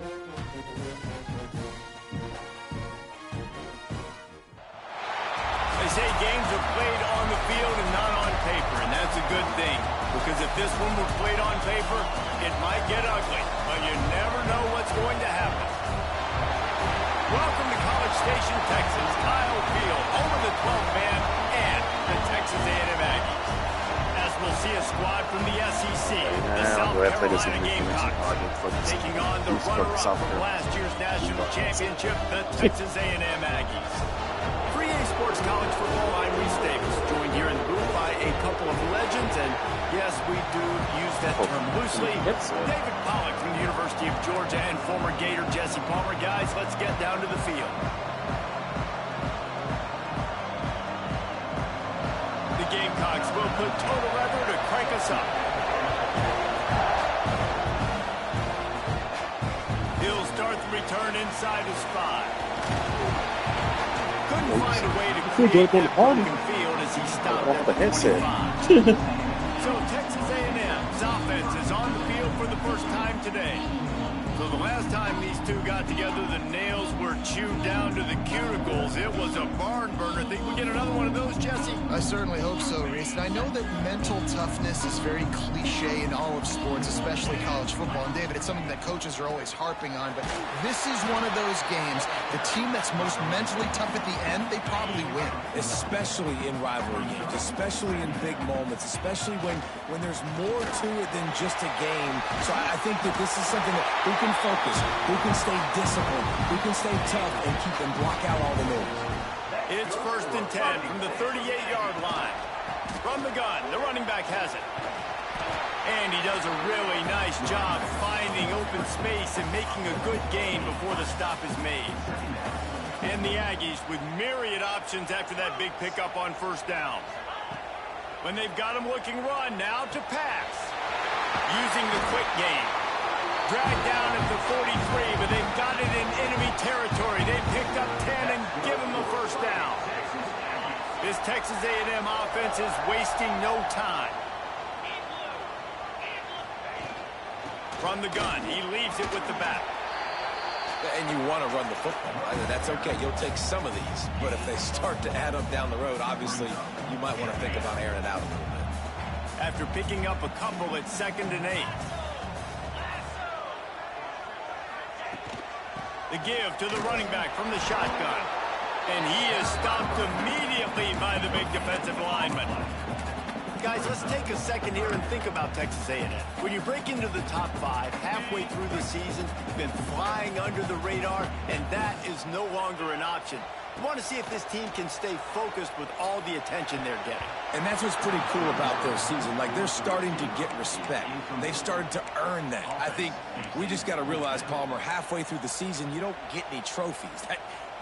They say games are played on the field and not on paper, and that's a good thing. Because if this one were played on paper, it might get ugly, but you never know what's going to happen. Welcome to College Station, Texas, Kyle Field, home of the 12th man and the Texas A&M Aggies. As we'll see a squad from the SEC, the South Carolina Gamecocks, taking on the runner-up from last year's national championship, the Texas A&M Aggies. Sports College Football, I'm Reese Davis, joined here in the booth by a couple of legends, and yes, we do use that term loosely. David Pollack from the University of Georgia and former Gator Jesse Palmer. Guys, let's get down to the field. The Gamecocks will put total lever to crank us up. He'll start the return inside his 5. Couldn't find a way to create that open field as he stopped at the 25. So Texas A&M's offense is on the field for the first time today. So the last time these two got together, the nails were chewed down to the cuticles. It was a barn burner. Think we get another one of those, Jesse? I certainly hope so, Reese. And I know that mental toughness is very cliche in all of sports, especially college football. And David, it's something that coaches are always harping on. But this is one of those games, the team that's most mentally tough at the end, they probably win. Especially in rivalry games, especially in big moments, especially when there's more to it than just a game. So I think that this is something that who can focus, who can stay disciplined, who can stay tough and keep and block out all the noise. It's 1st and 10 from the 38-yard line. From the gun, the running back has it. And he does a really nice job finding open space and making a good gain before the stop is made. And the Aggies with myriad options after that big pickup on 1st down. When they've got him looking run, now to pass. Using the quick game. Dragged down at the 43, but they've got it in enemy territory. They picked up 10 and give him the 1st down. This Texas A&M offense is wasting no time. From the gun, he leaves it with the back. And you want to run the football, right? That's okay. You'll take some of these. But if they start to add up down the road, obviously, you might want to think about airing it out a little bit. After picking up a couple at 2nd and 8. The give to the running back from the shotgun. And he is stopped immediately by the big defensive lineman. Guys, let's take a second here and think about Texas A&M. When you break into the top 5 halfway through the season, you've been flying under the radar, and that is no longer an option. You want to see if this team can stay focused with all the attention they're getting. And that's what's pretty cool about their season. Like, they're starting to get respect. They've started to earn that. I think we just got to realize, Palmer, halfway through the season, you don't get any trophies.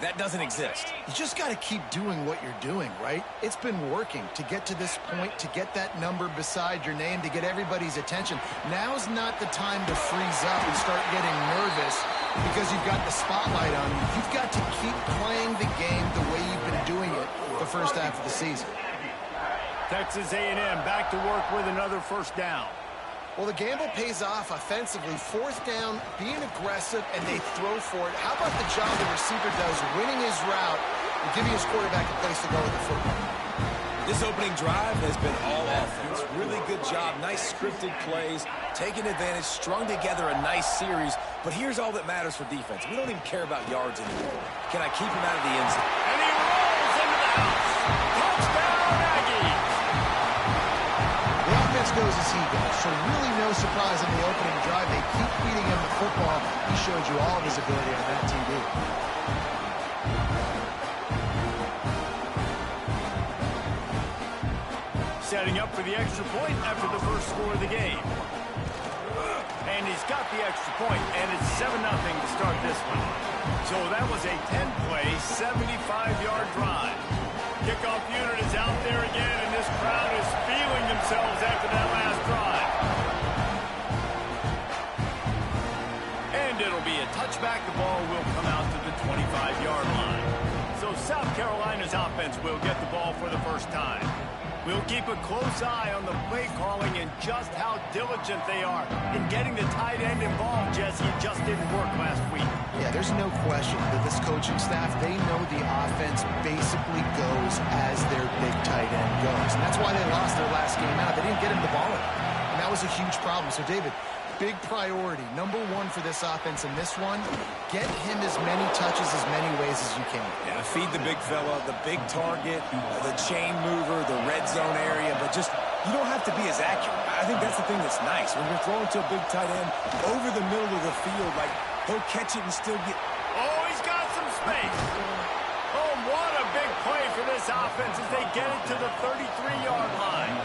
That doesn't exist. You just got to keep doing what you're doing, right? It's been working to get to this point, to get that number beside your name, to get everybody's attention. Now's not the time to freeze up and start getting nervous because you've got the spotlight on you. You've got to keep playing the game the way you've been doing it the first half of the season. Texas A&M back to work with another 1st down. Well, the gamble pays off offensively. 4th down, being aggressive, and they throw for it. How about the job the receiver does, winning his route and giving his quarterback a place to go with the football? This opening drive has been all offense. Really good job. Nice scripted plays, taking advantage, strung together a nice series. But here's all that matters for defense. We don't even care about yards anymore. Can I keep him out of the end zone? And he rolls into the house. Touchdown, Aggies! The offense goes as he goes, so really no surprise on the opening drive. They keep feeding him the football. He showed you all of his ability on that TV. Setting up for the extra point after the first score of the game. And he's got the extra point, and it's 7-0 to start this one. So that was a 10-play, 75-yard drive. Kickoff unit is out there again, and this crowd is feeling themselves after that last drive. And it'll be a touchback. The ball will come out to the 25-yard line. So South Carolina's offense will get the ball for the first time. We'll keep a close eye on the play calling and just how diligent they are in getting the tight end involved, Jesse. It just didn't work last week. Yeah, there's no question that this coaching staff, they know the offense basically goes as their big tight end goes. And that's why they lost their last game out. They didn't get him the ball in. And that was a huge problem. So, David, big priority, number one for this offense in this one, get him as many touches, as many ways as you can. Yeah, feed the big fella, the big target, the chain mover, the red zone area, but just, you don't have to be as accurate. I think that's the thing that's nice. When you're throwing to a big tight end over the middle of the field, like, he'll catch it and still get... Oh, he's got some space. Oh, what a big play for this offense as they get it to the 33-yard line.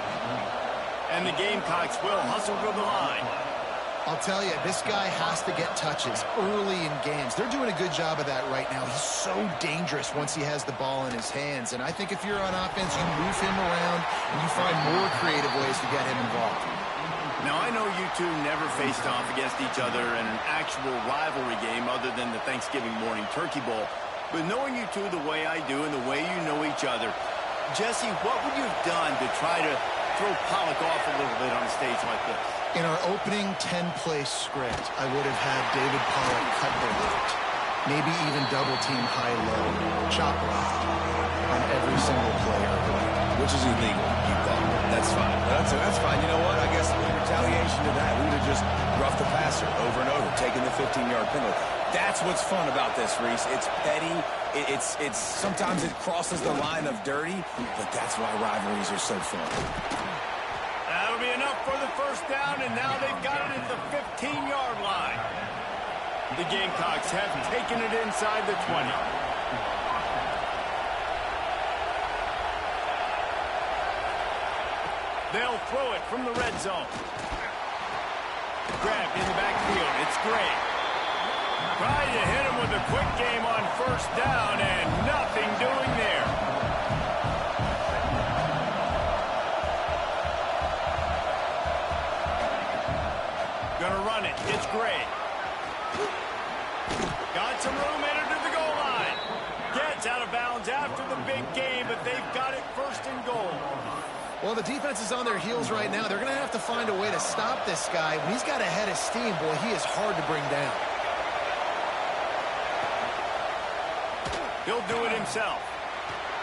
And the Gamecocks will hustle to the line. I'll tell you, this guy has to get touches early in games. They're doing a good job of that right now. He's so dangerous once he has the ball in his hands. And I think if you're on offense, you move him around and you find more creative ways to get him involved. Now, I know you two never faced off against each other in an actual rivalry game other than the Thanksgiving morning Turkey Bowl. But knowing you two the way I do and the way you know each other, Jesse, what would you have done to try to throw Pollock off a little bit on a stage like this? In our opening 10-play script, I would have had David Pollock cut the left, maybe even double-team high-low, chop left on every single player. Which is illegal, you thought. That's fine. That's fine. You know what? I guess in retaliation to that, we would have just roughed the passer over and over, taking the 15-yard penalty. That's what's fun about this, Reese. It's petty. It's sometimes it crosses the line of dirty, but that's why rivalries are so fun. That'll be enough for the first down, and now they've got it at the 15-yard line. The Gamecocks have taken it inside the 20. They'll throw it from the red zone. Grabbed in the backfield. It's Gray. Trying to hit him with a quick game on first down, and nothing doing there. Gonna run it. It's Gray. Got some room, entered to the goal line. Gets out of bounds after the big game, but they've got it first and goal. Well, the defense is on their heels right now. They're going to have to find a way to stop this guy. When he's got a head of steam, boy, he is hard to bring down. He'll do it himself.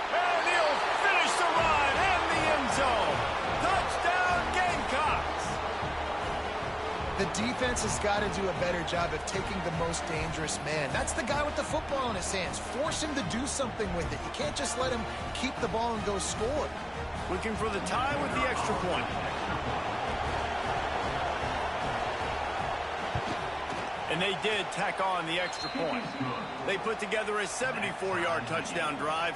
And he'll finish the run in the end zone. Touchdown, Gamecocks. The defense has got to do a better job of taking the most dangerous man. That's the guy with the football in his hands. Force him to do something with it. You can't just let him keep the ball and go score. Looking for the tie with the extra point. And they did tack on the extra point. They put together a 74-yard touchdown drive,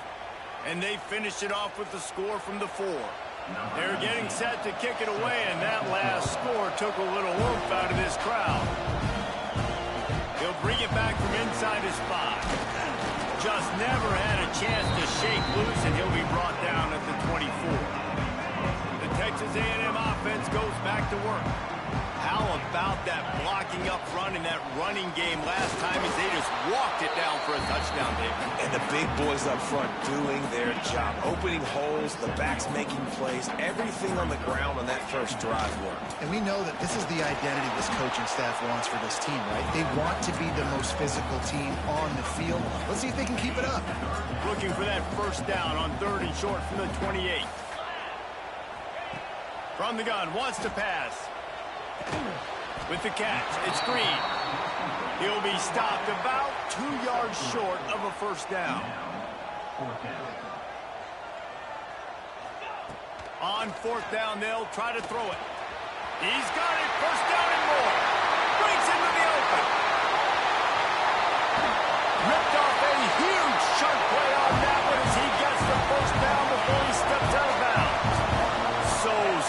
and they finished it off with the score from the 4. They're getting set to kick it away, and that last score took a little oomph out of this crowd. He'll bring it back from inside his 5. Just never had a chance to shake loose, and he'll be brought down at the 24. The Texas A&M offense goes back to work. How about that blocking up front in that running game last time as they just walked it down for a touchdown, David? And the big boys up front doing their job, opening holes, the backs making plays, everything on the ground on that first drive worked. And we know that this is the identity this coaching staff wants for this team, right? They want to be the most physical team on the field. Let's see if they can keep it up. Looking for that first down on 3rd and short from the 28. From the gun, wants to pass. With the catch, it's Green. He'll be stopped about 2 yards short of a first down. On 4th down, they'll try to throw it. He's got it, first down and more. Breaks into the open. Ripped off a huge chunk play on that one as he gets the first down before he steps out of bounds.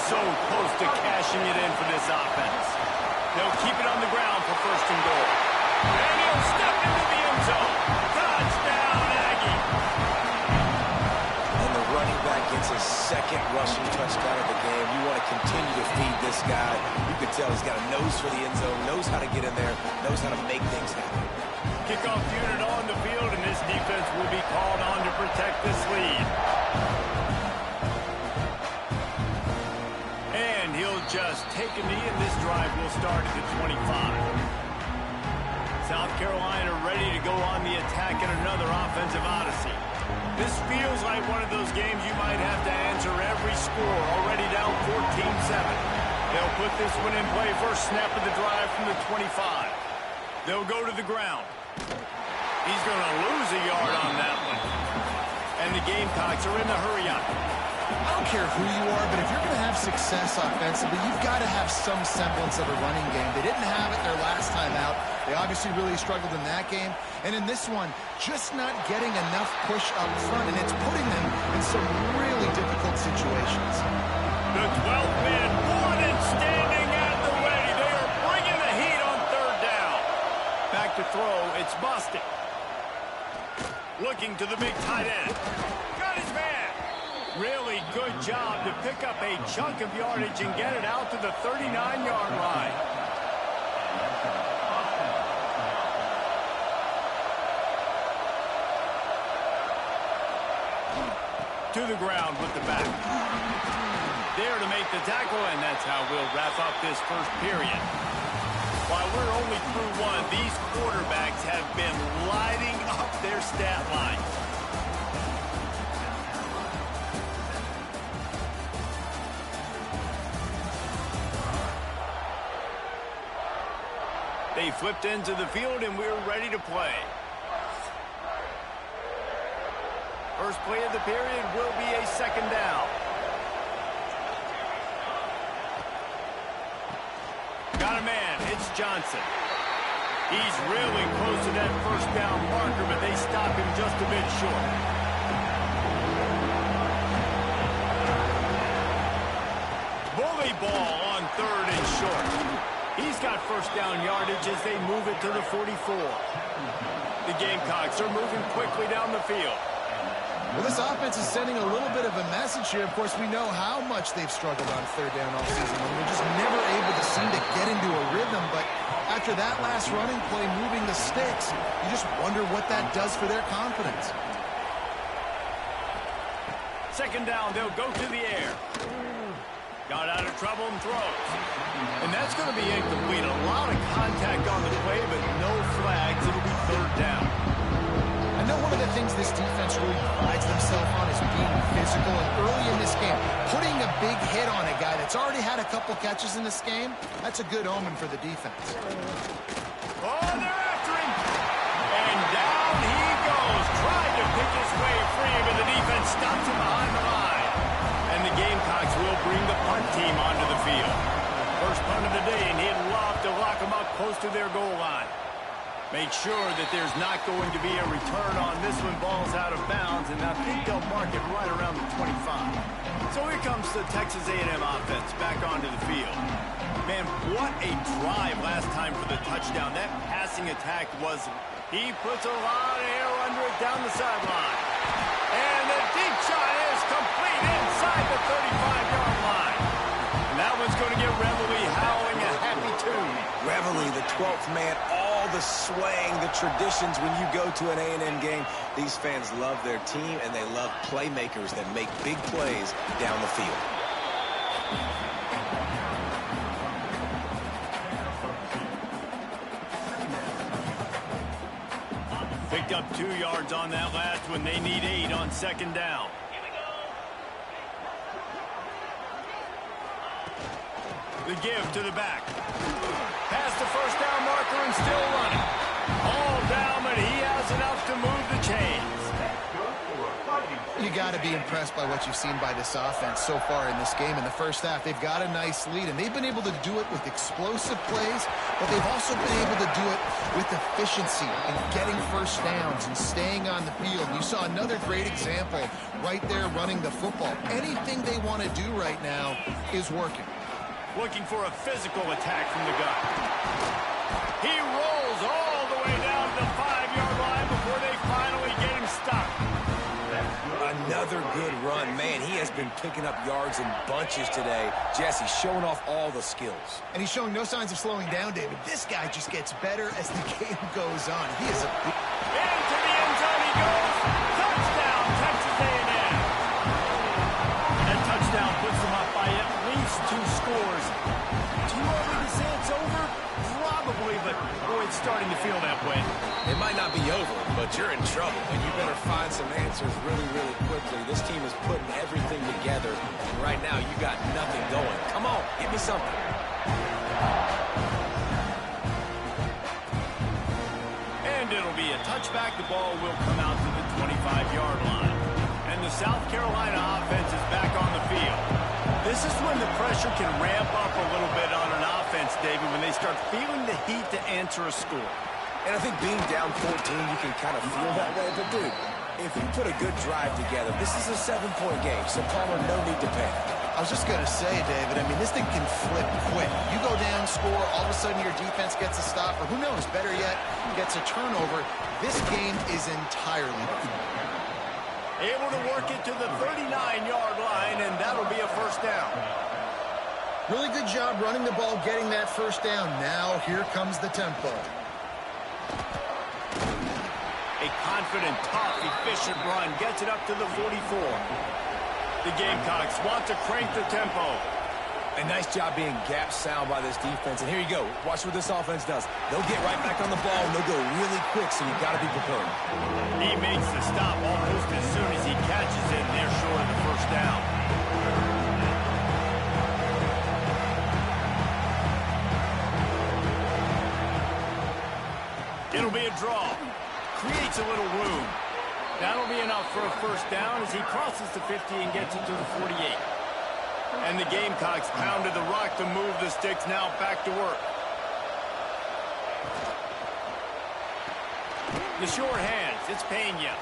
So close to cashing it in for this offense. They'll keep it on the ground for 1st and goal. And he'll step into the end zone. Touchdown, Aggie. And the running back gets his 2nd rushing touchdown of the game. You want to continue to feed this guy. You can tell he's got a nose for the end zone, knows how to get in there, knows how to make things happen. Kickoff unit on the field, and this defense will be called on to protect this lead. must take a knee, and this drive will start at the 25. South Carolina ready to go on the attack in another offensive odyssey. This feels like one of those games you might have to answer every score, already down 14-7. They'll put this one in play first snap of the drive from the 25. They'll go to the ground. He's going to lose a yard on that one. And the Gamecocks are in the hurry up. I don't care who you are, but if you're going to have success offensively, you've got to have some semblance of a running game. They didn't have it their last time out. They obviously really struggled in that game. And in this one, just not getting enough push up front, and it's putting them in some really difficult situations. The 12th man, one and standing at the ready. They are bringing the heat on third down. Back to throw, it's Bostic. Looking to the big tight end. Got his man. Really good job to pick up a chunk of yardage and get it out to the 39-yard line. To the ground with the back. There to make the tackle, and that's how we'll wrap up this first period. While we're only through one, these quarterbacks have been lighting up their stat line. They flipped into the field, and we're ready to play. First play of the period will be a second down. Got a man. It's Johnson. He's really close to that first down marker, but they stop him just a bit short. Bully ball on third and short. He's got first down yardage as they move it to the 44. The Gamecocks are moving quickly down the field. Well, this offense is sending a little bit of a message here. Of course, we know how much they've struggled on third down all season. They're just never able to seem to get into a rhythm. But after that last running play, moving the sticks, you just wonder what that does for their confidence. Second down, they'll go to the air. Got out of trouble and throws. And that's going to be incomplete. A lot of contact on the play, but no flags. It'll be third down. I know one of the things this defense really prides themselves on is being physical. And early in this game, putting a big hit on a guy that's already had a couple catches in this game, that's a good omen for the defense. Oh, they're after him. And down he goes. Tried to pick his way free, but the defense stops him behind the line. And the Gamecocks will bring the punt team onto the field. First punt of the day, and he'd love to lock them up close to their goal line. Make sure that there's not going to be a return on this one. Ball's out of bounds, and I think they'll mark it right around the 25. So here comes the Texas A&M offense back onto the field. Man, what a drive last time for the touchdown. That passing attack was... He puts a lot of air under it down the sideline. And the deep shot is complete inside the 35-yard line. And that one's going to get Reveille howling a happy tune. Reveille, the 12th man, all the swaying, the traditions when you go to an A&M game. These fans love their team, and they love playmakers that make big plays down the field. Picked up 2 yards on that last one. They need 8 on second down. The give to the back. Past the first down marker and still running. All down, but he has enough to move the chains. You got to be impressed by what you've seen by this offense so far in this game. In the first half, they've got a nice lead, and they've been able to do it with explosive plays, but they've also been able to do it with efficiency and getting first downs and staying on the field. You saw another great example right there running the football. Anything they want to do right now is working. Looking for a physical attack from the gun. He rolls all the way down to the 5-yard line before they finally get him stopped. Another good run. Man, he has been picking up yards in bunches today. Jesse showing off all the skills. And he's showing no signs of slowing down, David. This guy just gets better as the game goes on. He is a... Into the end zone he goes. Touchdown, Texas A&M. That touchdown puts them up by at least 2 scores. starting to feel that way. It might not be over, but you're in trouble, and you better find some answers really, really quickly. This team is putting everything together, and right now you got nothing going. Come on, give me something. And it'll be a touchback. The ball will come out to the 25-yard line. And the South Carolina offense is back on the field. This is when the pressure can ramp up a little bit on an offense, David, when they start feeling the heat to answer a score. And I think being down 14, you can kind of feel that way. But, dude, if you put a good drive together, this is a 7-point game, so Palmer, no need to panic. I was just going to say, David, I mean, this thing can flip quick. You go down, score, all of a sudden your defense gets a stop, or who knows, better yet, gets a turnover. This game is entirely different. Able to work it to the 39-yard line, and that'll be a first down. Really good job running the ball, getting that first down. Now, here comes the tempo. A confident, tough, efficient run gets it up to the 44. The Gamecocks want to crank the tempo. A nice job being gap sound by this defense. And here you go. Watch what this offense does. They'll get right back on the ball, and they'll go really quick, so you've got to be prepared. He makes the stop almost as soon as he catches it, and they're short of the first down. It'll be a draw. Creates a little room. That'll be enough for a first down as he crosses the 50 and gets it to the 48. And the Gamecocks pounded the rock to move the sticks, now back to work. The short hands, it's Pena.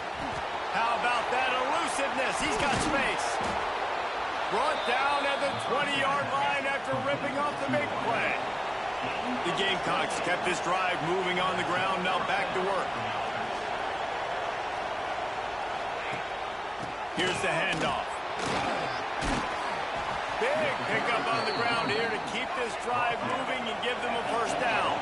How about that elusiveness? He's got space. Brought down at the 20-yard line after ripping off the big play. The Gamecocks kept this drive moving on the ground, now back to work. Here's the handoff. Big pickup on the ground here to keep this drive moving and give them a first down.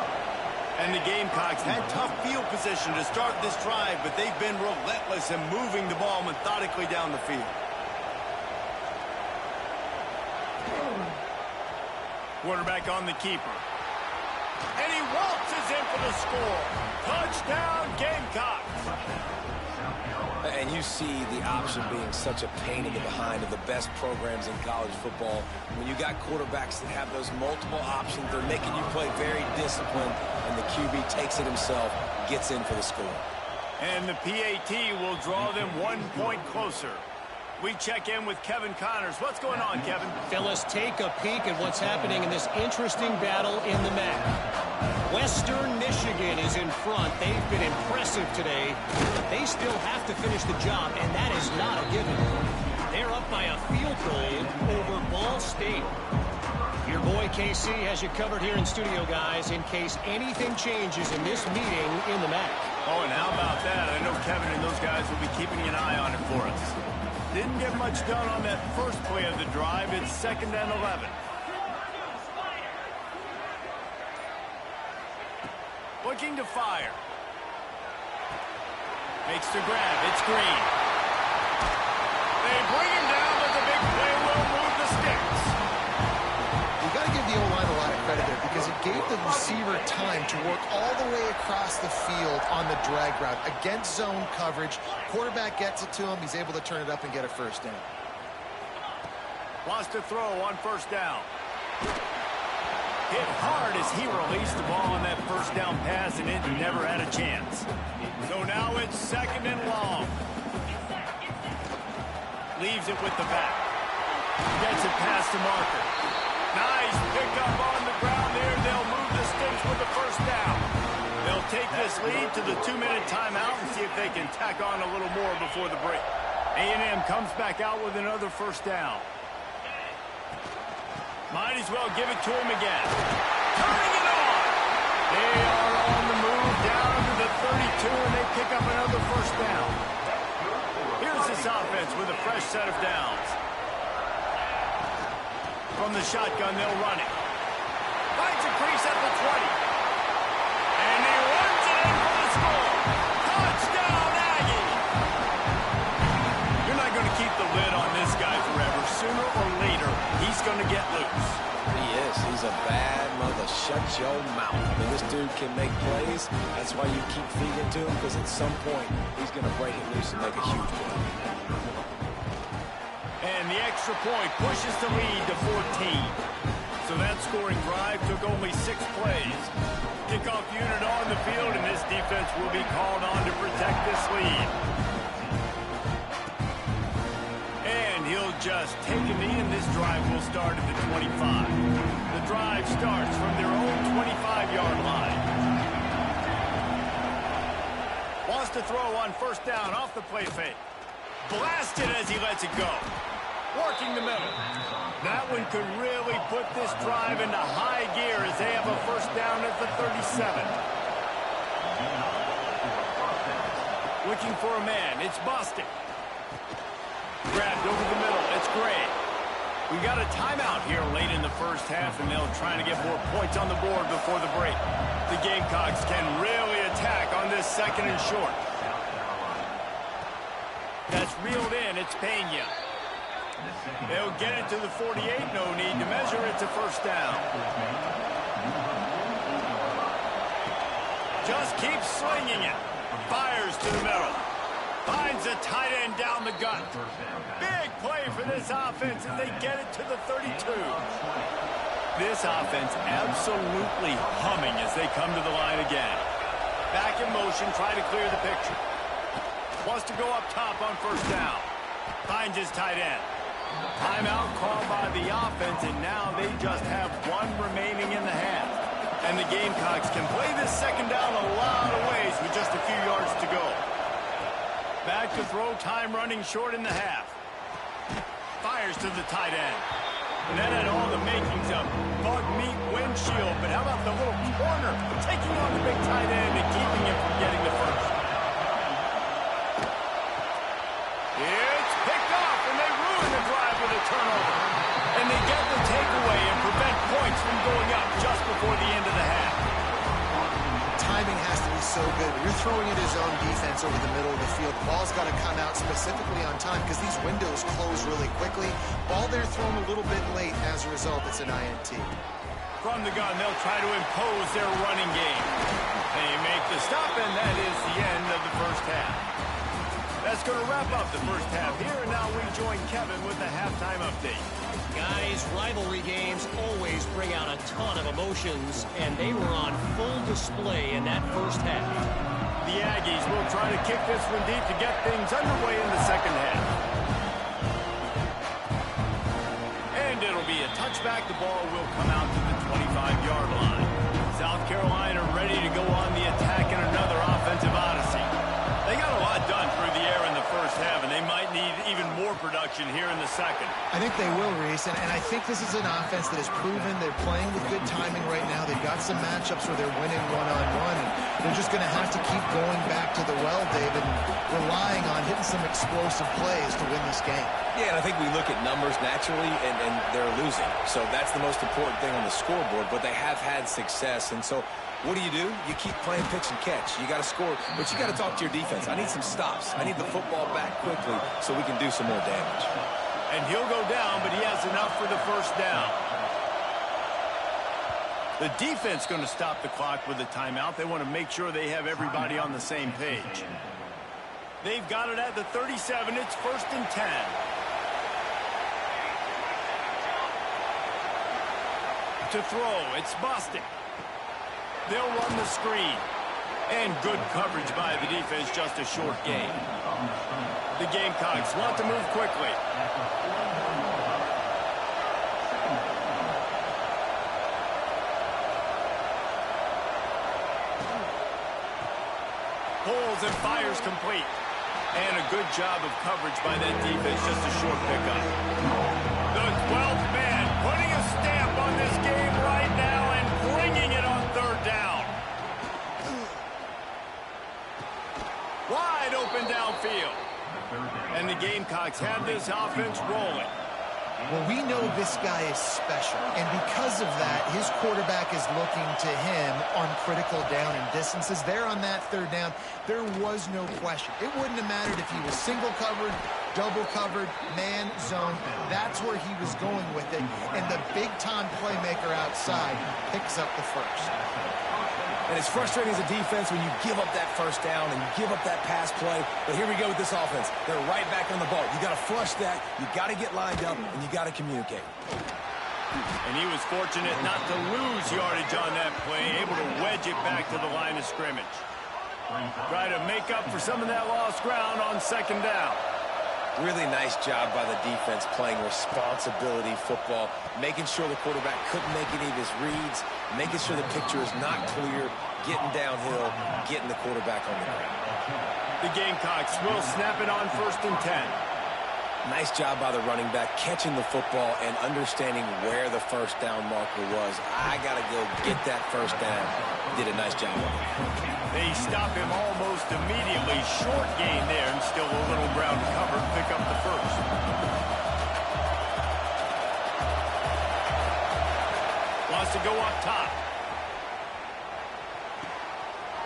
And the Gamecocks had tough field position to start this drive, but they've been relentless in moving the ball methodically down the field. Quarterback on the keeper. And he waltzes in for the score. Touchdown, Gamecocks. And you see the option being such a pain in the behind of the best programs in college football. When you got quarterbacks that have those multiple options, they're making you play very disciplined, and the QB takes it himself, gets in for the score. And the PAT will draw them 1 point closer. We check in with Kevin Connors. What's going on, Kevin? Fellas, take a peek at what's happening in this interesting battle in the MAC. Western Michigan is in front. They've been impressive today. They still have to finish the job, and that is not a given. They're up by a field goal over Ball State. Your boy KC has you covered here in studio, guys, in case anything changes in this meeting in the MAC. Oh, and how about that? I know Kevin and those guys will be keeping an eye on it for us. Didn't get much done on that first play of the drive. It's 2nd and 11. Looking to fire. Makes the grab. It's Green. They bring him down, but the big play will move the sticks. You got to give the O-line a lot of credit there because it gave the receiver time to work all the way across the field on the drag route against zone coverage. Quarterback gets it to him. He's able to turn it up and get a first down. Wants to throw on first down. Hit hard as he released the ball on that first down pass, and it never had a chance. So now it's 2nd and long. Leaves it with the back. Gets it past the marker. Nice pickup on the ground there. They'll move the sticks with the first down. They'll take this lead to the 2-minute timeout and see if they can tack on a little more before the break. A&M comes back out with another first down. Might as well give it to him again. Turning it on. They are on the move down to the 32, and they pick up another first down. Here's this offense with a fresh set of downs. From the shotgun, they'll run it. Finds a crease at the 20. And he runs it in for the score. Touchdown, Aggie. You're not going to keep the lid on this guy forever. Sooner or later, he's going to get loose. He is. He's a bad mother. Shut your mouth. I mean, this dude can make plays. That's why you keep feeding to him, because at some point he's going to break it loose and make a huge play. And the extra point pushes the lead to 14. So that scoring drive took only 6 plays. Kickoff unit on the field, and this defense will be called on to protect this lead. And he'll just take a knee, and this drive will start at the 25. The drive starts from their own 25-yard line. Wants to throw on first down off the play fake. Blasted as he lets it go. Working the middle. That one could really put this drive into high gear as they have a first down at the 37. Looking for a man. It's Bostic. Grabbed over the middle. It's Gray. We got a timeout here late in the first half, and they'll try to get more points on the board before the break. The Gamecocks can really attack on this second and short. That's reeled in. It's Pena. They'll get it to the 48. No need to measure. It's a first down. Just keeps slinging it. Fires to the middle. Finds a tight end down the gut. Big play for this offense as they get it to the 32. This offense absolutely humming as they come to the line again. Back in motion, try to clear the picture. Wants to go up top on first down. Finds his tight end. Timeout called by the offense, and now they just have one remaining in the half. And the Gamecocks can play this second down a lot of ways with just a few yards to go. Back to throw, time running short in the half. Fires to the tight end. And that had all the makings of bug meat windshield, but how about the little corner taking on the big tight end and keeping him from getting the first? It's picked off, and they ruin the drive with a turnover. And they get the takeaway and prevent points from going up just before the end of the half. Timing has to be so good. You're throwing at his own defense over the middle of the field. The ball's got to come out specifically on time because these windows close really quickly. Ball there thrown a little bit late. As a result, it's an INT. From the gun, they'll try to impose their running game. They make the stop, and that is the end of the first half. That's going to wrap up the first half here, and now we join Kevin with the halftime update. Guys, rivalry games always bring out a ton of emotions, and they were on full display in that first half. The Aggies will try to kick this one deep to get things underway in the second half. And it'll be a touchback. The ball will come out to the 25-yard line. South Carolina ready to go on the attack in another offensive odyssey. They got a lot done through the air in the first half, and they might need even more production here in the second. I think they will, Reese, and I think this is an offense that has proven they're playing with good timing right now. They've got some matchups where they're winning one-on-one, and they're just going to have to keep going back to the well, David, and relying on hitting some explosive plays to win this game. Yeah, and I think we look at numbers naturally, and they're losing. So that's the most important thing on the scoreboard, but they have had success, and so what do? You keep playing pitch and catch. You got to score, but you got to talk to your defense. I need some stops. I need the football back quickly so we can do some more damage. And he'll go down, but he has enough for the first down. The defense going to stop the clock with a timeout. They want to make sure they have everybody on the same page. They've got it at the 37. It's 1st and 10. To throw, it's Bostic. They'll run the screen. And good coverage by the defense, just a short gain. The Gamecocks want to move quickly. Pulls and fires complete. And a good job of coverage by that defense, just a short pickup. The 12th man putting a stamp on this game right now and bringing it on third down. Wide open downfield. And the Gamecocks have this offense rolling. Well, we know this guy is special, and because of that, his quarterback is looking to him on critical down and distances. There on that third down, there was no question. It wouldn't have mattered if he was single covered, double covered, man, zone. That's where he was going with it, and the big-time playmaker outside picks up the first. And it's frustrating as a defense when you give up that first down and you give up that pass play. But here we go with this offense. They're right back on the ball. You got to flush that. You got to get lined up, and you got to communicate. And he was fortunate not to lose yardage on that play, able to wedge it back to the line of scrimmage. Try to make up for some of that lost ground on second down. Really nice job by the defense playing responsibility football, making sure the quarterback couldn't make any of his reads, making sure the picture is not clear, getting downhill, getting the quarterback on the ground. The Gamecocks will snap it on 1st and 10. Nice job by the running back catching the football and understanding where the first down marker was. I got to go get that first down. Did a nice job on it. They stop him almost immediately. Short gain there, and still a little ground covered. Pick up the first. Wants to go up top.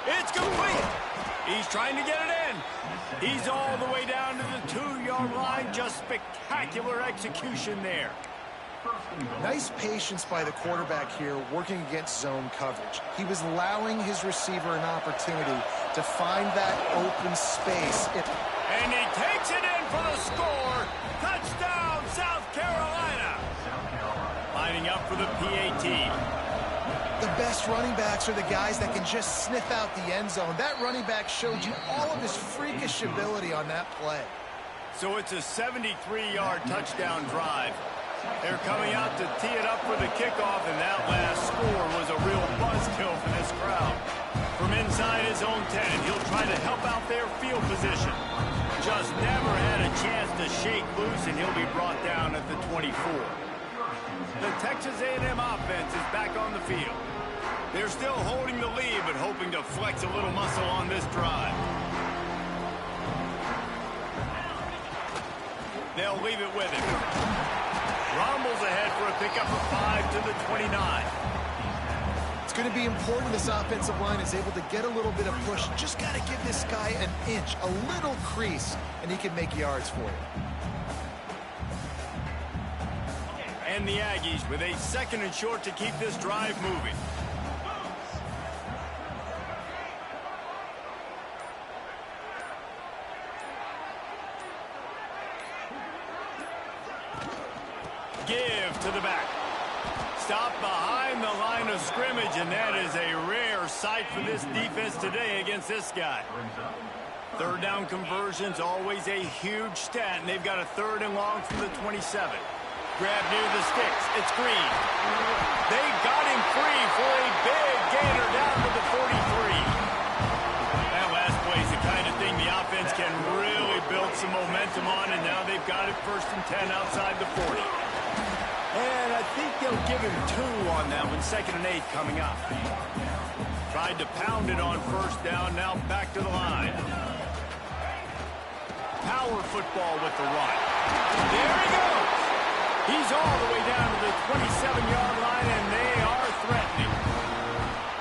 It's complete. He's trying to get it in. He's all the way down to the 2-yard line. Just spectacular execution there. Nice patience by the quarterback here working against zone coverage. He was allowing his receiver an opportunity to find that open space. And he takes it in for the score. Touchdown, South Carolina. Lining up for the PAT. The best running backs are the guys that can just sniff out the end zone. That running back showed you all of his freakish ability on that play. So it's a 73-yard touchdown drive. They're coming out to tee it up for the kickoff, and that last score was a real buzzkill for this crowd. From inside his own 10, he'll try to help out their field position. Just never had a chance to shake loose, and he'll be brought down at the 24. The Texas A&M offense is back on the field. They're still holding the lead, but hoping to flex a little muscle on this drive. They'll leave it with him. Rumbles ahead for a pickup of 5 to the 29. It's going to be important this offensive line is able to get a little bit of push. Just got to give this guy an inch, a little crease, and he can make yards for you. And the Aggies with a 2nd and short to keep this drive moving. Give to the back. Stop behind the line of scrimmage, and that is a rare sight for this defense today against this guy. 3rd down conversions, always a huge stat, and they've got a 3rd and long from the 27. Grab near the sticks. It's Green. They got him free for a big gainer down to the 43. That last play is the kind of thing the offense can really build some momentum on, and now they've got it 1st and 10 outside the 40. And I think they'll give him 2 on that one. 2nd and 8 coming up. Tried to pound it on 1st down. Now back to the line. Power football with the run. There he goes. He's all the way down to the 27-yard line, and they are threatening.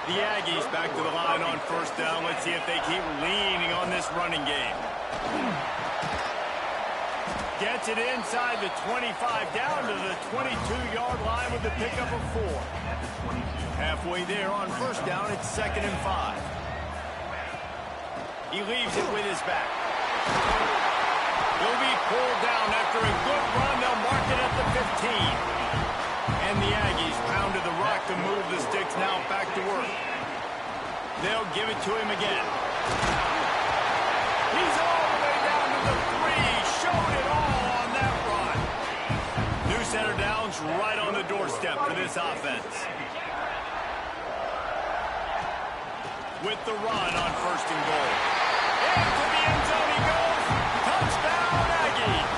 The Aggies back to the line on 1st down. Let's see if they keep leaning on this running game. Gets it inside the 25, down to the 22-yard line with the pickup of 4. Halfway there on 1st down, it's 2nd and 5. He leaves it with his back. He'll be pulled down after a good run. They'll mark it at the 15. And the Aggies pounded the rock to move the sticks. Now back to work. They'll give it to him again. He's all the way down to the 3. Showed it all on that run. New center downs right on the doorstep for this offense. With the run on 1st and goal. Into the end zone he goes. Touchdown, Aggies!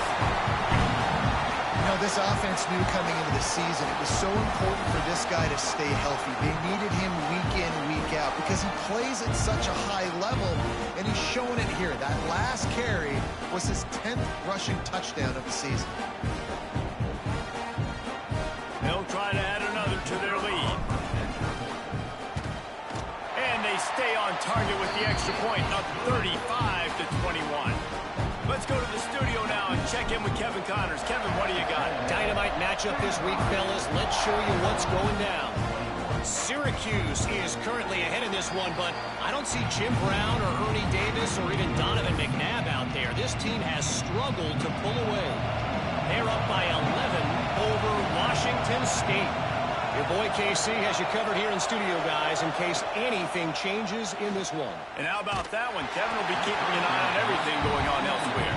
You know, this offense knew coming into the season it was so important for this guy to stay healthy. They needed him week in, week out because he plays at such a high level, and he's showing it here. That last carry was his 10th rushing touchdown of the season. They'll try to add another to their lead. And they stay on target with the extra point, up 35 to 21. Let's go to the studio now and check in with Kevin Connors. Kevin, what do you got? Dynamite matchup this week, fellas. Let's show you what's going down. Syracuse is currently ahead in this one, but I don't see Jim Brown or Ernie Davis or even Donovan McNabb out there. This team has struggled to pull away. They're up by 11 over Washington State. Your boy KC has you covered here in studio, guys, in case anything changes in this one. And how about that one? Kevin will be keeping an eye on everything going on elsewhere.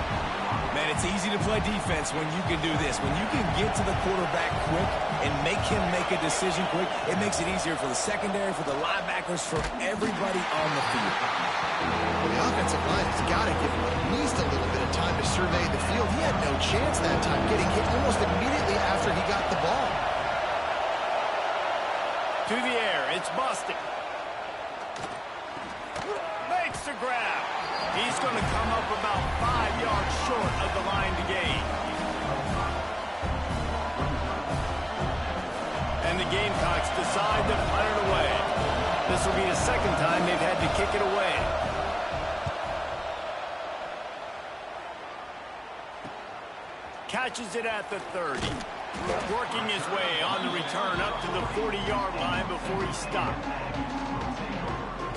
Man, it's easy to play defense when you can do this. When you can get to the quarterback quick and make him make a decision quick, it makes it easier for the secondary, for the linebackers, for everybody on the field. Well, the offensive line has got to give him at least a little bit of time to survey the field. He had no chance that time, getting hit almost immediately after he got the ball. To the air, it's Bostic. Makes the grab. He's going to come up about 5 yards short of the line to gain. And the Gamecocks decide to punt it away. This will be the second time they've had to kick it away. Catches it at the 30. Working his way on the return up to the 40-yard line before he stopped.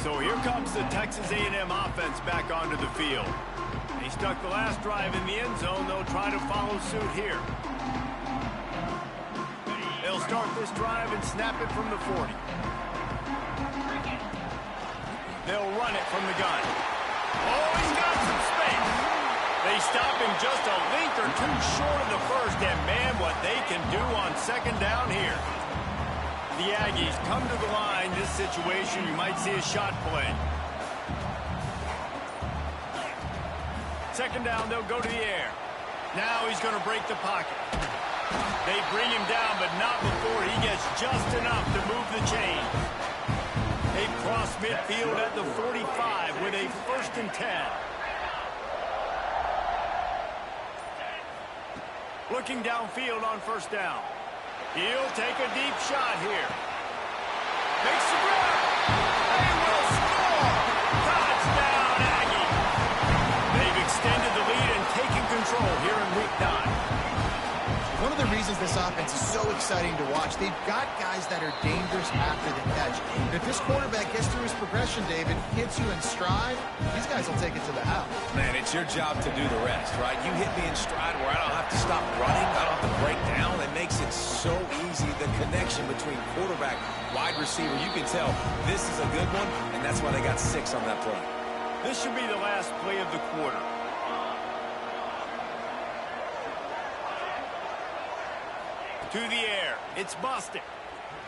So here comes the Texas A&M offense back onto the field. He stuck the last drive in the end zone. They'll try to follow suit here. They'll start this drive and snap it from the 40. They'll run it from the gun. Oh, he's got some space. They stop him just a length or two short of the first, and man, what they can do on second down here. The Aggies come to the line. This situation, you might see a shot play. Second down, they'll go to the air. Now he's going to break the pocket. They bring him down, but not before he gets just enough to move the chain. They cross midfield at the 45 with a 1st and 10. Looking downfield on 1st down. He'll take a deep shot here. Makes the grab. They will score. Touchdown, Aggie. They've extended the lead and taken control here in week 9. One of the reasons this offense is so exciting to watch, they've got guys that are dangerous after the catch. If this quarterback gets through his progression, David, hits you in stride, these guys will take it to the house. Man, it's your job to do the rest, right? You hit me in stride where I don't have to stop running, I don't have to break down. It makes it so easy, the connection between quarterback, wide receiver. You can tell this is a good one, and that's why they got 6 on that play. This should be the last play of the quarter. To the air, it's Bostic.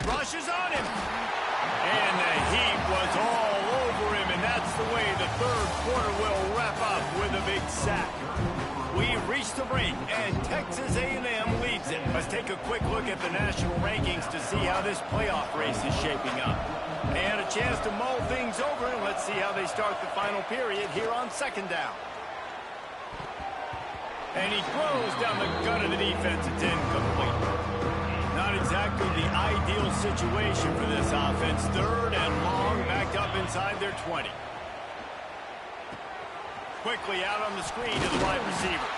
Rushes on him. And the heat was all over him, and that's the way the 3rd quarter will wrap up with a big sack. We've reached the break, and Texas A&M leads it. Let's take a quick look at the national rankings to see how this playoff race is shaping up. And a chance to mull things over, and let's see how they start the final period here on 2nd down. And he throws down the gut of the defense. It's incomplete. Not exactly the ideal situation for this offense. 3rd and long, backed up inside their 20. Quickly out on the screen to the wide receiver.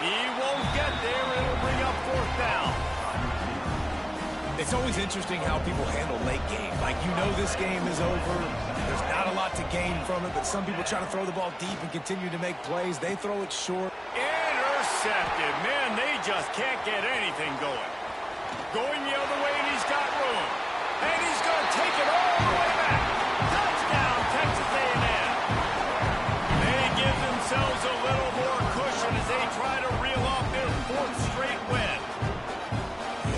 He won't get there. It'll bring up 4th down. It's always interesting how people handle late game. Like, you know this game is over. There's not a lot to gain from it, but some people try to throw the ball deep and continue to make plays. They throw it short. Intercepted. Man, they just can't get anything going. Going the other way, and he's got room. And he's going to take it all the way back. Touchdown, Texas A&M. They give themselves a little more cushion as they try to reel off their 4th straight win.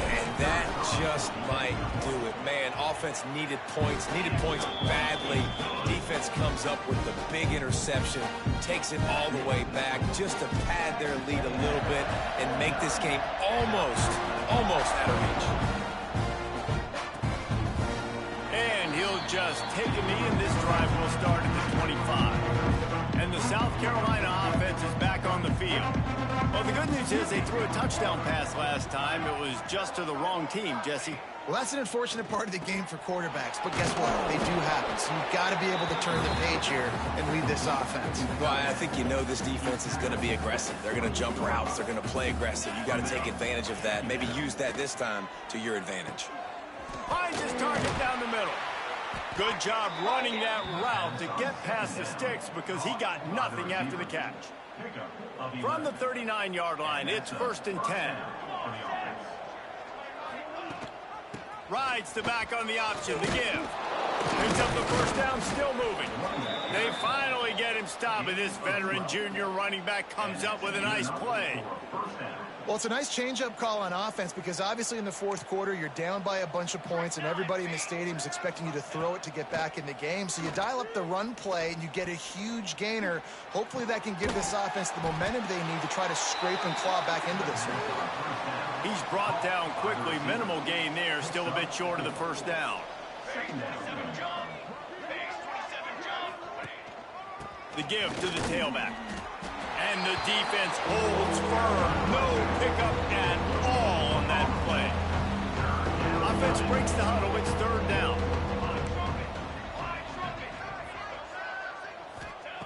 And that just might do it. Man, offense needed points badly. Defense comes up with the big interception, takes it all the way back just to pad their lead a little bit and make this game almost out of reach. And he'll just take a knee, and this drive will start at the 25. And the South Carolina offense is back on the field. Well, the good news is they threw a touchdown pass last time. It was just to the wrong team, Jesse. Well, that's an unfortunate part of the game for quarterbacks, but guess what? They do happen, so you've got to be able to turn the page here and lead this offense. Well, I think you know this defense is going to be aggressive. They're going to jump routes. They're going to play aggressive. You got to take advantage of that. Maybe use that this time to your advantage. Finds his target down the middle. Good job running that route to get past the sticks because he got nothing after the catch. From the 39-yard line, it's 1st and 10. Rides the back on the option, the give. Picks up the first down, still moving. They finally get him stopped, and this veteran junior running back comes up with a nice play. Well, it's a nice change-up call on offense because obviously in the fourth quarter, you're down by a bunch of points and everybody in the stadium is expecting you to throw it to get back in the game. So you dial up the run play and you get a huge gainer. Hopefully that can give this offense the momentum they need to try to scrape and claw back into this one. He's brought down quickly. Minimal gain there. Still a bit short of the first down. The give to the tailback. And the defense holds firm. No pickup at all on that play. Offense breaks the huddle. It's 3rd down.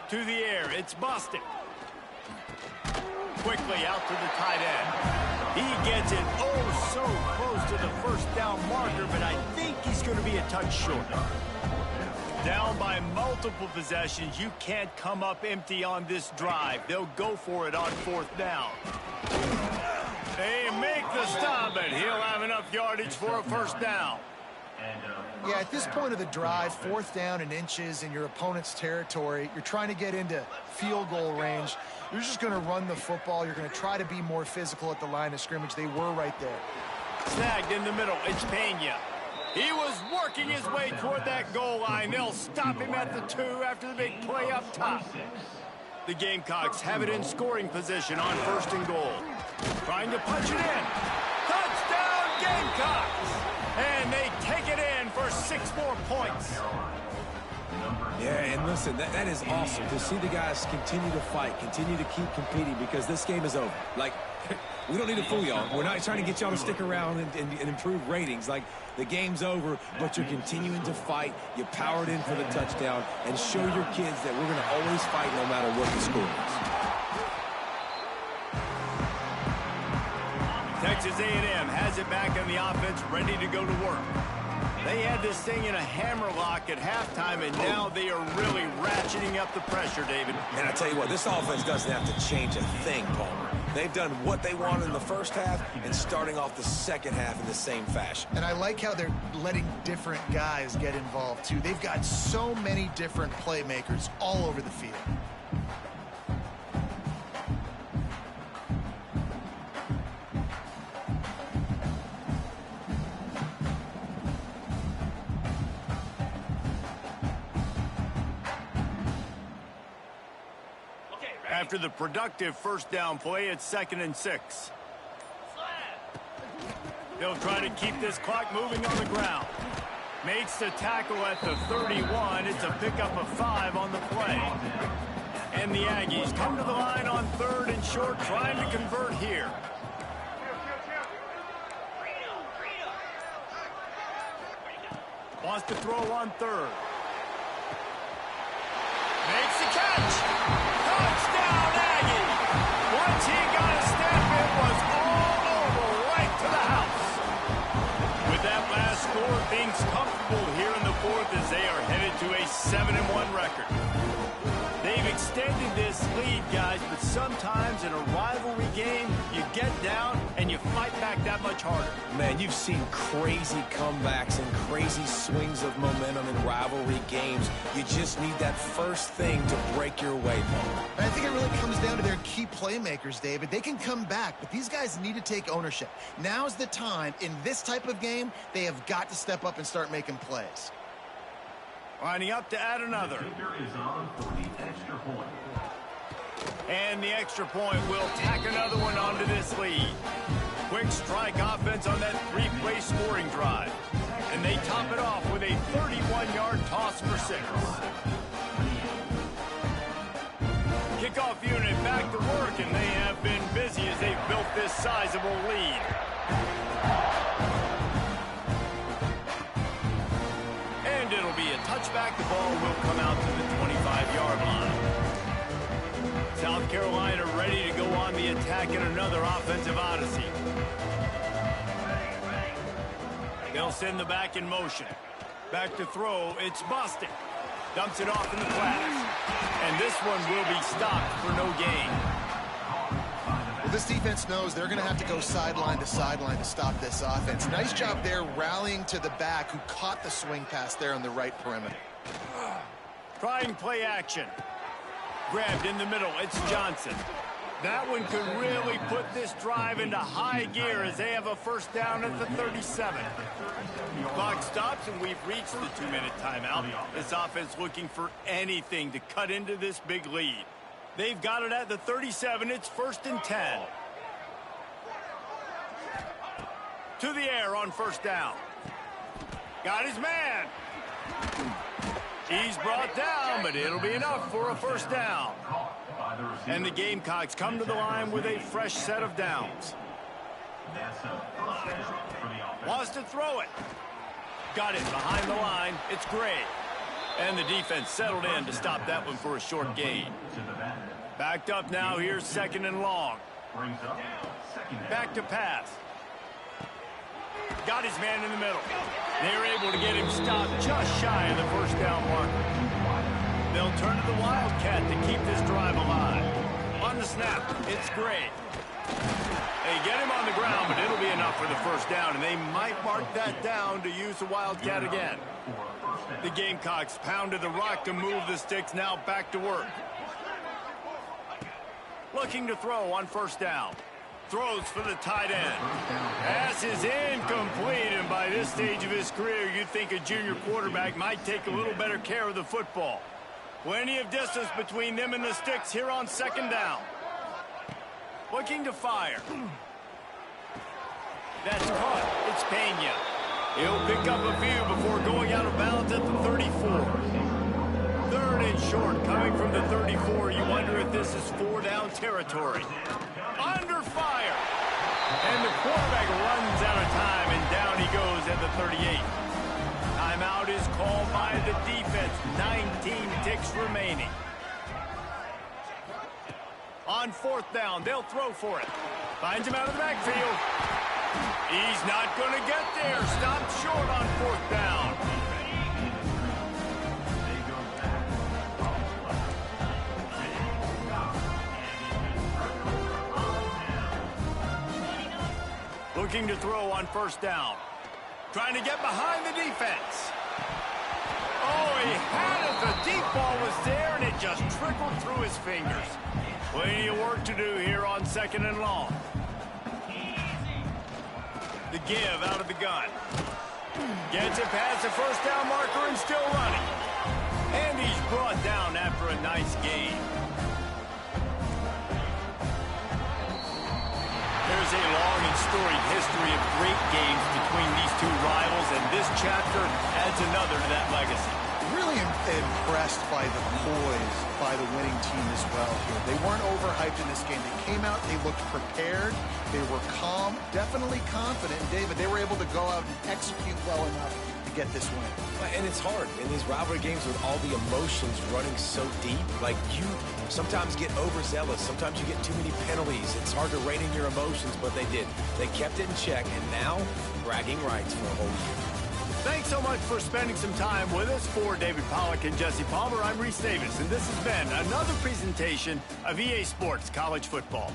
To the air. It's Bostic. Quickly out to the tight end. He gets it oh so close to the first down marker, but I think he's going to be a touch short. Down by multiple possessions, you can't come up empty on this drive. They'll go for it on 4th down. They make the stop, and he'll have enough yardage for a first down. Yeah, at this point of the drive, 4th down and inches in your opponent's territory, you're trying to get into field goal range. You're just going to run the football. You're going to try to be more physical at the line of scrimmage. They were right there. Snagged in the middle. It's Pena. He was working his way toward that goal line. They'll stop him at the 2 after the big play up top. The Gamecocks have it in scoring position on 1st and goal. Trying to punch it in. Touchdown Gamecocks! And they take it in for 6 more points. Yeah, and listen, that is awesome to see the guys continue to fight, continue to keep competing because this game is over. Like, we don't need to fool y'all. We're not trying to get y'all to stick around and improve ratings. Like, the game's over, but you're continuing to fight. You powered in for the touchdown and show your kids that we're going to always fight no matter what the score is. Texas A&M has it back in the offense, ready to go to work. They had this thing in a hammer lock at halftime, and now they are really ratcheting up the pressure, David. And I tell you what, this offense doesn't have to change a thing, Palmer. They've done what they wanted in the first half and starting off the second half in the same fashion. And I like how they're letting different guys get involved, too. They've got so many different playmakers all over the field. After the productive first down play, it's 2nd and 6. They'll try to keep this clock moving on the ground. Makes the tackle at the 31. It's a pickup of 5 on the play. And the Aggies come to the line on 3rd and short, trying to convert here. Wants to throw on 3rd. Makes the catch. Touchdown, Aggie! Once he got a step, it was all over, right to the house. With that last score, things comfortable here in the 4th as they are headed to a 7-1 record. They've extended this lead, guys, but sometimes in a rivalry game, you get down and you fight back that much harder. Man, you've seen crazy comebacks and crazy swings of momentum in rivalry games. You just need that first thing to break your way, Paul. I think it really comes down to their key playmakers, David. They can come back, but these guys need to take ownership. Now's the time. In this type of game, they have got to step up and start making plays. Lining up to add another. And the extra point will tack another one onto this lead. Quick strike offense on that 3-play scoring drive. And they top it off with a 31-yard toss for 6. Kickoff unit back to work, and they have been busy as they've built this sizable lead. And it'll be a touchback. The ball will come out to the 25-yard line. South Carolina ready to go on the attack in another offensive odyssey. They'll send the back in motion. Back to throw. It's Boston. Dumps it off in the flats. And this one will be stopped for no gain. Well, this defense knows they're going to have to go sideline to stop this offense. Nice job there rallying to the back who caught the swing pass there on the right perimeter. Trying play action. Grabbed in the middle. It's Johnson. That one could really put this drive into high gear as they have a first down at the 37. Clock stops and we've reached the 2-minute timeout. This offense looking for anything to cut into this big lead. They've got it at the 37. It's 1st and 10. To the air on first down. Got his man. He's brought down, but it'll be enough for a first down. And the Gamecocks come to the line with a fresh set of downs. Wants to throw it. Got it behind the line. It's Gray. And the defense settled in to stop that one for a short gain. Backed up now. Here's 2nd and long. Back to pass. Got his man in the middle. They're able to get him stopped just shy of the first down marker. They'll turn to the Wildcat to keep this drive alive. On the snap, it's Gray. They get him on the ground, but it'll be enough for the first down, and they might mark that down to use the Wildcat again. The Gamecocks pounded the rock to move the sticks, now back to work. Looking to throw on first down. Throws for the tight end. Pass is incomplete, and by this stage of his career, you'd think a junior quarterback might take a little better care of the football. Plenty of distance between them and the sticks here on 2nd down. Looking to fire. That's caught. It's Pena. He'll pick up a few before going out of bounds at the 34. 3rd and short coming from the 34. You wonder if this is 4-down territory. Under fire. And the quarterback runs out of time, and down he goes at the 38. Timeout is called by the defense. 19 ticks remaining. On 4th down, they'll throw for it. Finds him out of the backfield. He's not going to get there. Stopped short on 4th down. Looking to throw on first down. Trying to get behind the defense. Oh, he had it. The deep ball was there, and it just trickled through his fingers. Plenty of work to do here on 2nd and long. The give out of the gun. Gets it past the first down marker and still running. And he's brought down after a nice gain. There's a long and storied history of great games between these two rivals, and this chapter adds another to that legacy. Really impressed by the poise by the winning team as well here. They weren't overhyped in this game. They came out, they looked prepared, they were calm, definitely confident. And David, they were able to go out and execute well enough to get this win. And it's hard in these rivalry games with all the emotions running so deep. Like, you sometimes get overzealous. Sometimes you get too many penalties. It's hard to rein in your emotions, but they did. They kept it in check, and now bragging rights for a whole year. Thanks so much for spending some time with us. For David Pollack and Jesse Palmer, I'm Reese Davis, and this has been another presentation of EA Sports College Football.